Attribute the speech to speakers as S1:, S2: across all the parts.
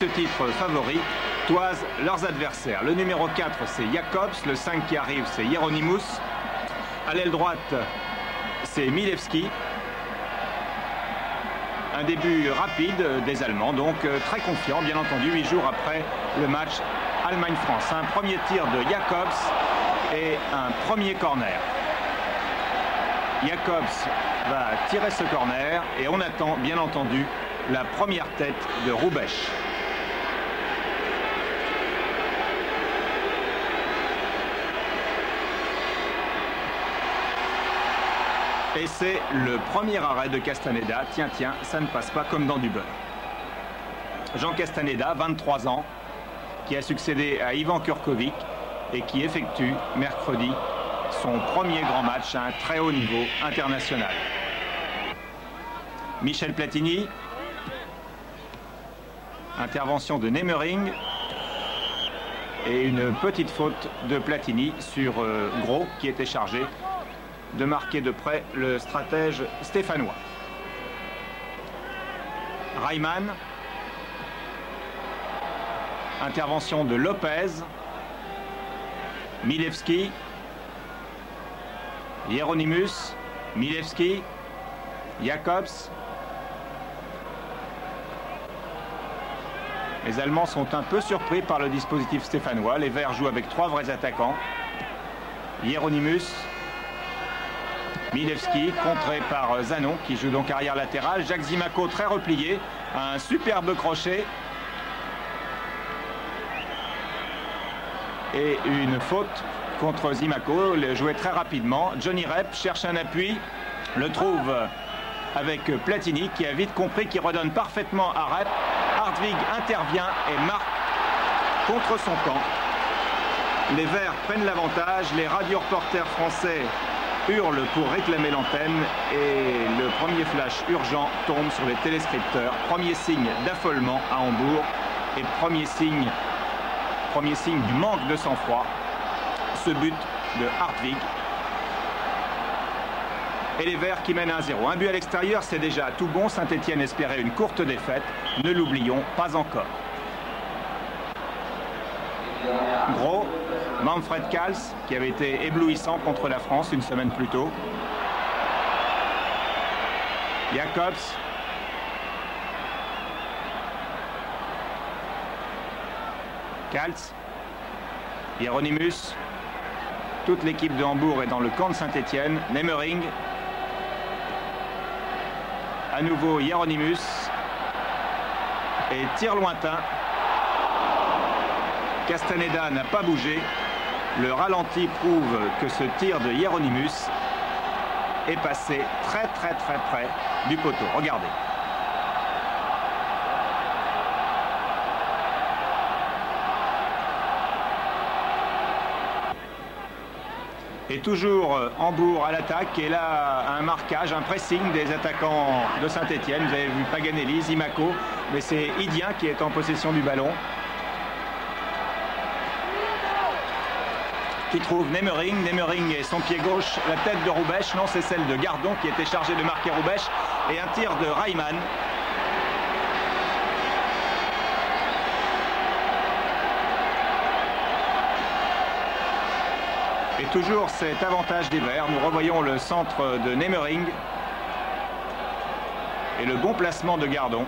S1: Ce titre favori toise leurs adversaires. Le numéro 4, c'est Jacobs. Le 5 qui arrive, c'est Hieronymus. À l'aile droite, c'est Milewski. Un début rapide des Allemands, donc très confiant, bien entendu, 8 jours après le match Allemagne-France. Un premier tir de Jacobs et un premier corner. Jacobs va tirer ce corner et on attend, bien entendu, la première tête de Hrubesch. Et c'est le premier arrêt de Castaneda. Tiens, tiens, ça ne passe pas comme dans du beurre. Jean Castaneda, 23 ans, qui a succédé à Ivan Kurkovic et qui effectue mercredi son premier grand match à un très haut niveau international. Michel Platini. Intervention de Nemering. Et une petite faute de Platini sur Gros, qui était chargé de marquer de près le stratège stéphanois. Reimann. Intervention de Lopez. Milewski. Hieronymus. Milewski. Jacobs. Les Allemands sont un peu surpris par le dispositif stéphanois. Les Verts jouent avec 3 vrais attaquants. Hieronymus. Milewski, contré par Zanon, qui joue donc arrière latéral. Jacques Zimaco, très replié. Un superbe crochet. Et une faute contre Zimaco, joué très rapidement. Johnny Rep cherche un appui, le trouve avec Platini, qui a vite compris qu'il redonne parfaitement à Rep. Hartwig intervient et marque contre son camp. Les Verts prennent l'avantage, les radioreporters français hurlent pour réclamer l'antenne et le premier flash urgent tombe sur les téléscripteurs. Premier signe d'affolement à Hambourg et premier signe du manque de sang-froid, ce but de Hartwig. Et les Verts qui mènent 1-0. Un but à l'extérieur, c'est déjà tout bon. Saint-Étienne espérait une courte défaite. Ne l'oublions pas encore. Gros, Manfred Kals, qui avait été éblouissant contre la France une semaine plus tôt. Jacobs. Kals. Hieronymus. Toute l'équipe de Hambourg est dans le camp de Saint-Étienne. Nemering. À nouveau Hieronymus. Et tir lointain. Castaneda n'a pas bougé. Le ralenti prouve que ce tir de Hieronymus est passé très près du poteau. Regardez. Et toujours Hambourg à l'attaque. Et là, un marquage, un pressing des attaquants de Saint-Étienne. Vous avez vu Paganelli, Zimaco. Mais c'est Idien qui est en possession du ballon. Qui trouve Nemering. Nemering et son pied gauche. La tête de Hrubesch. Non, c'est celle de Gardon qui était chargée de marquer Hrubesch. Et un tir de Reimann. Et toujours cet avantage des Verts. Nous revoyons le centre de Nemering. Et le bon placement de Gardon.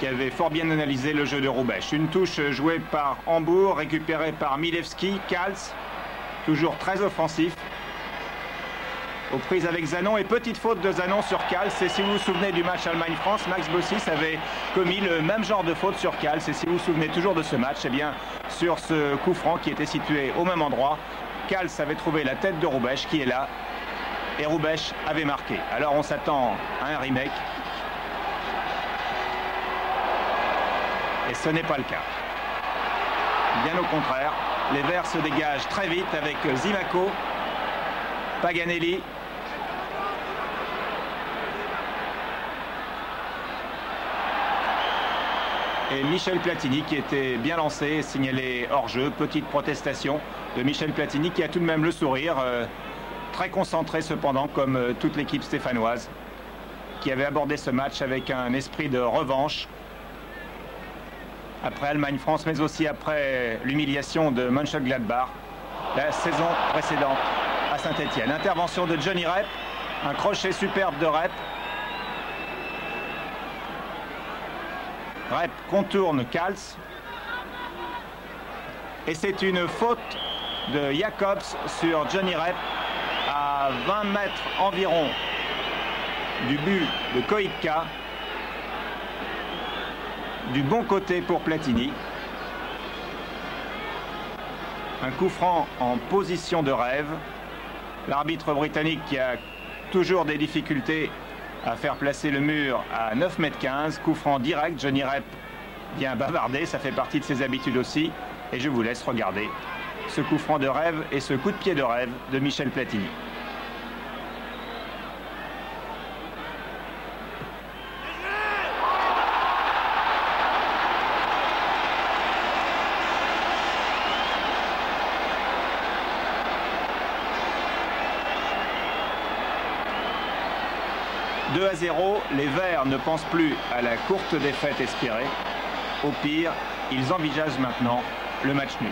S1: Qui avait fort bien analysé le jeu de Hrubesch. Une touche jouée par Hambourg, récupérée par Milewski, Kals, toujours très offensif. Aux prises avec Zanon et petite faute de Zanon sur Kals. Et si vous vous souvenez du match Allemagne-France, Max Bossis avait commis le même genre de faute sur Kals. Et si vous vous souvenez toujours de ce match, eh bien sur ce coup franc qui était situé au même endroit, Kals avait trouvé la tête de Hrubesch qui est là. Et Hrubesch avait marqué. Alors on s'attend à un remake. Et ce n'est pas le cas. Bien au contraire, les Verts se dégagent très vite avec Zimaco, Paganelli. Et Michel Platini qui était bien lancé, signalé hors jeu. Petite protestation de Michel Platini qui a tout de même le sourire, très concentré cependant comme toute l'équipe stéphanoise, qui avait abordé ce match avec un esprit de revanche. Après Allemagne-France, mais aussi après l'humiliation de Mönchengladbach la saison précédente à Saint-Étienne. Intervention de Johnny Rep, un crochet superbe de Rep. Rep contourne Kals. Et c'est une faute de Jacobs sur Johnny Rep à 20 mètres environ du but de Koitka. Du bon côté pour Platini. Un coup franc en position de rêve. L'arbitre britannique qui a toujours des difficultés à faire placer le mur à 9,15 m. Coup franc direct. Johnny Rep vient bavarder, ça fait partie de ses habitudes aussi. Et je vous laisse regarder ce coup franc de rêve et ce coup de pied de rêve de Michel Platini. « 2-0, les Verts ne pensent plus à la courte défaite espérée. Au pire, ils envisagent maintenant le match nul. »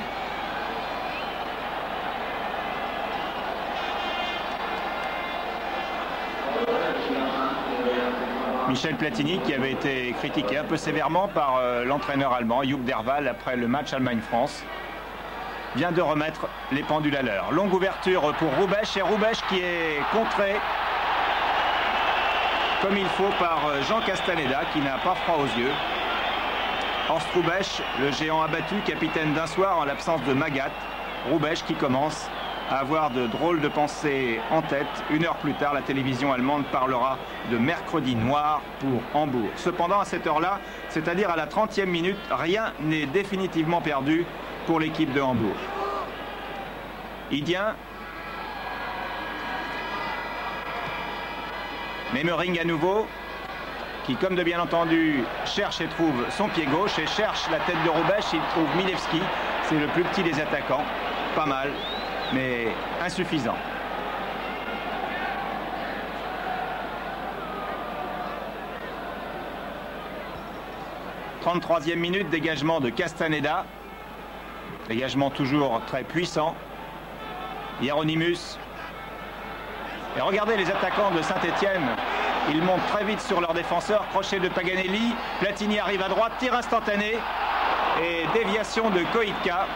S1: Michel Platini, qui avait été critiqué un peu sévèrement par l'entraîneur allemand Joop Derval après le match Allemagne-France, vient de remettre les pendules à l'heure. Longue ouverture pour Hrubesch, et Hrubesch qui est contré comme il faut par Jean Castaneda, qui n'a pas froid aux yeux. Horst Hrubesch, le géant abattu, capitaine d'un soir en l'absence de Magath. Hrubesch qui commence à avoir de drôles de pensées en tête. Une heure plus tard, la télévision allemande parlera de mercredi noir pour Hambourg. Cependant, à cette heure-là, c'est-à-dire à la 30e minute, rien n'est définitivement perdu pour l'équipe de Hambourg. Idien. Memmering à nouveau, qui comme de bien entendu cherche et trouve son pied gauche et cherche la tête de Hrubesch. Il trouve Milewski, c'est le plus petit des attaquants, pas mal, mais insuffisant. « 33e minute, dégagement de Castaneda, dégagement toujours très puissant. Hieronymus. Et regardez les attaquants de Saint-Étienne, ils montent très vite sur leur défenseur, crochet de Paganelli, Platini arrive à droite, tir instantané et déviation de Koitka.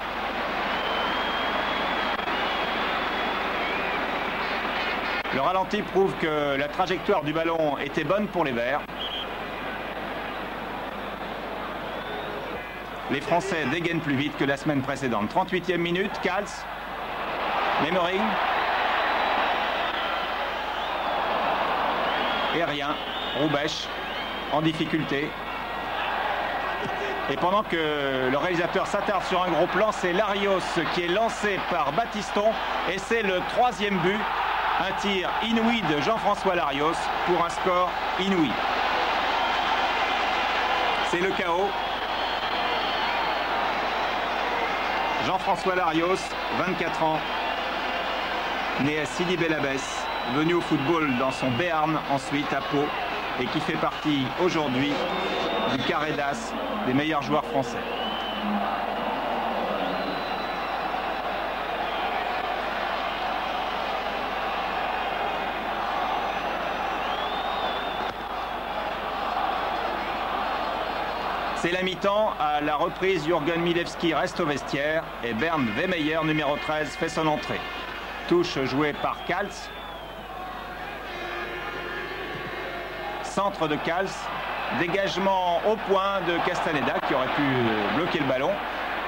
S1: Le ralenti prouve que la trajectoire du ballon était bonne pour les Verts. Les Français dégainent plus vite que la semaine précédente. 38e minute, Kals, Memmering. Et rien, Hrubesch en difficulté. Et pendant que le réalisateur s'attarde sur un gros plan, c'est Larios qui est lancé par Battiston. Et c'est le 3e but, un tir inouï de Jean-François Larios pour un score inouï. C'est le chaos. Jean-François Larios, 24 ans, né à Sidi Bel Abbès, venu au football dans son Béarn, ensuite à Pau, et qui fait partie aujourd'hui du carré d'as des meilleurs joueurs français. C'est la mi-temps. À la reprise, Jürgen Milewski reste au vestiaire et Bernd Wehmeyer, numéro 13, fait son entrée. Touche jouée par Kals. Centre de Kals. Dégagement au point de Castaneda qui aurait pu bloquer le ballon.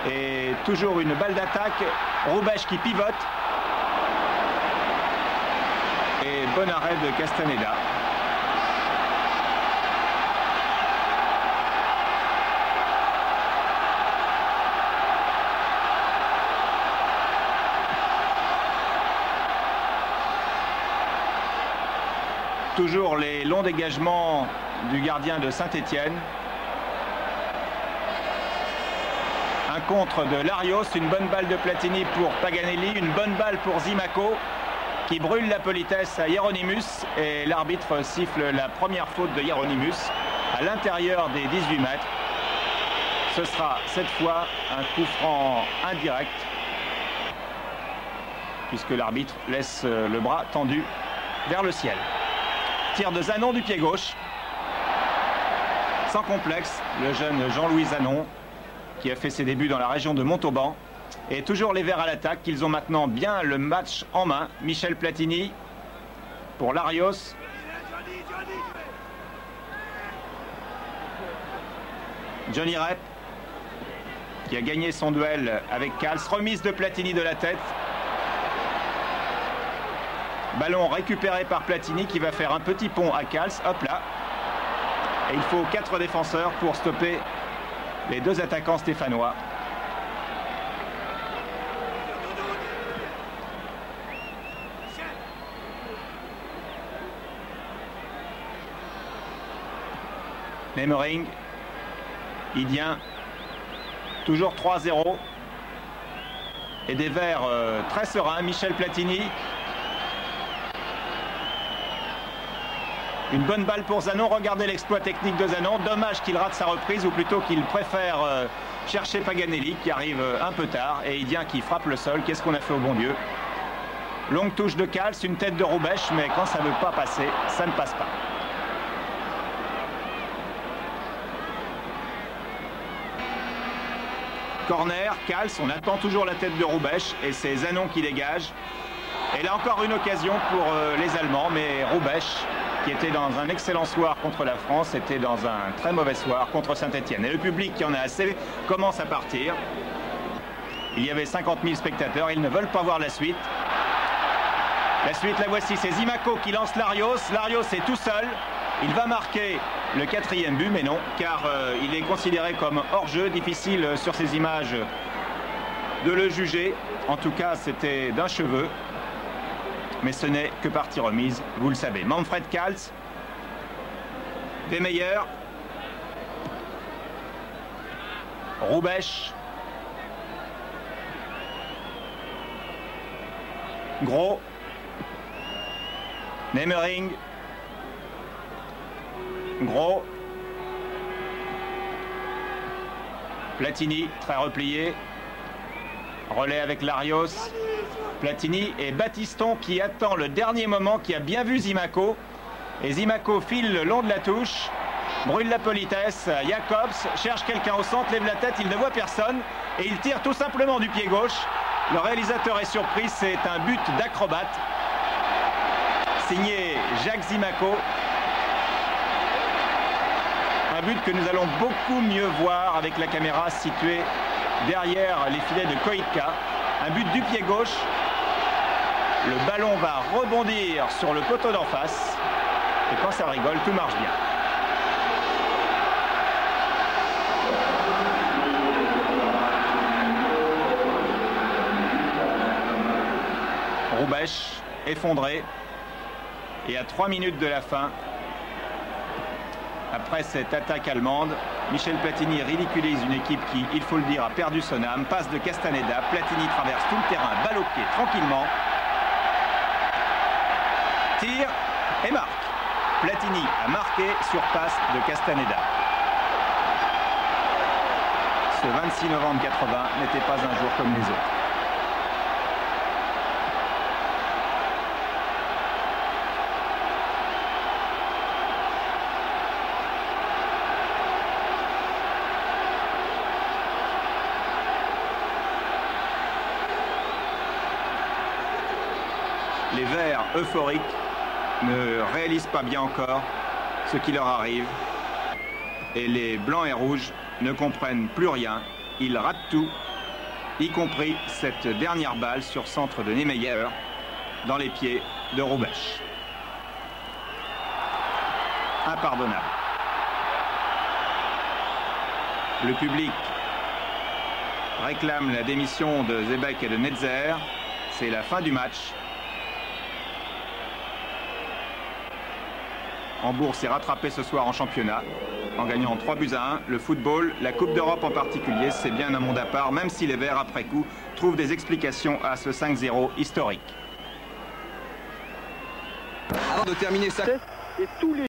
S1: Et toujours une balle d'attaque. Hrubesch qui pivote. Et bon arrêt de Castaneda. Toujours les longs dégagements du gardien de Saint-Étienne. Un contre de Larios, une bonne balle de Platini pour Paganelli, une bonne balle pour Zimaco qui brûle la politesse à Hieronymus et l'arbitre siffle la première faute de Hieronymus à l'intérieur des 18 mètres. Ce sera cette fois un coup franc indirect puisque l'arbitre laisse le bras tendu vers le ciel. Tir de Zanon du pied gauche. Sans complexe, le jeune Jean-Louis Zanon qui a fait ses débuts dans la région de Montauban. Et toujours les Verts à l'attaque, qu'ils ont maintenant bien le match en main. Michel Platini pour Larios. Johnny Rep qui a gagné son duel avec Kals. Remise de Platini de la tête. Ballon récupéré par Platini qui va faire un petit pont à Kals. Hop là. Et il faut 4 défenseurs pour stopper les 2 attaquants stéphanois. Memmering, Idien, toujours 3-0. Et des Verts très sereins. Michel Platini. Une bonne balle pour Zanon. Regardez l'exploit technique de Zanon. Dommage qu'il rate sa reprise, ou plutôt qu'il préfère chercher Paganelli qui arrive un peu tard. Et Idien qui frappe le sol. Qu'est-ce qu'on a fait au bon Dieu? Longue touche de Kals, une tête de Roubèche, mais quand ça ne veut pas passer, ça ne passe pas. Corner, Kals, on attend toujours la tête de Roubèche et c'est Zanon qui dégage. Et là encore une occasion pour les Allemands, mais Roubèche, qui était dans un excellent soir contre la France, était dans un très mauvais soir contre Saint-Etienne. Et le public, qui en a assez, commence à partir. Il y avait 50 000 spectateurs, ils ne veulent pas voir la suite. La suite, la voici, c'est Zimaco qui lance Larios. Larios est tout seul. Il va marquer le 4e but, mais non, car il est considéré comme hors-jeu. Difficile sur ces images de le juger. En tout cas, c'était d'un cheveu. Mais ce n'est que partie remise, vous le savez. Manfred Kals, Demeyer, Roubèche, Gros, Memmering, Gros, Platini, très replié, relais avec Larios, Platini et Battiston qui attend le dernier moment, qui a bien vu Zimaco. Et Zimaco file le long de la touche, brûle la politesse. Jacobs cherche quelqu'un au centre, lève la tête, il ne voit personne et il tire tout simplement du pied gauche. Le réalisateur est surpris, c'est un but d'acrobate signé Jacques Zimaco. Un but que nous allons beaucoup mieux voir avec la caméra située derrière les filets de Koitka. Un but du pied gauche. Le ballon va rebondir sur le poteau d'en face. Et quand ça rigole, tout marche bien. Roubèche effondré. Et à 3 minutes de la fin, après cette attaque allemande, Michel Platini ridiculise une équipe qui, il faut le dire, a perdu son âme. Passe de Castaneda, Platini traverse tout le terrain, balle au pied, tranquillement. Tire et marque. Platini a marqué sur passe de Castaneda. Ce 26 novembre 80 n'était pas un jour comme les autres. Les Verts euphoriques ne réalisent pas bien encore ce qui leur arrive. Et les Blancs et Rouges ne comprennent plus rien. Ils ratent tout, y compris cette dernière balle sur centre de Niemeyer dans les pieds de Roubèche. Impardonnable. Le public réclame la démission de Zebec et de Netzer. C'est la fin du match. Hambourg s'est rattrapé ce soir en championnat en gagnant 3-1. Le football, la Coupe d'Europe en particulier, c'est bien un monde à part, même si les Verts, après coup, trouvent des explications à ce 5-0 historique.
S2: avant de terminer sa...
S3: Et tous les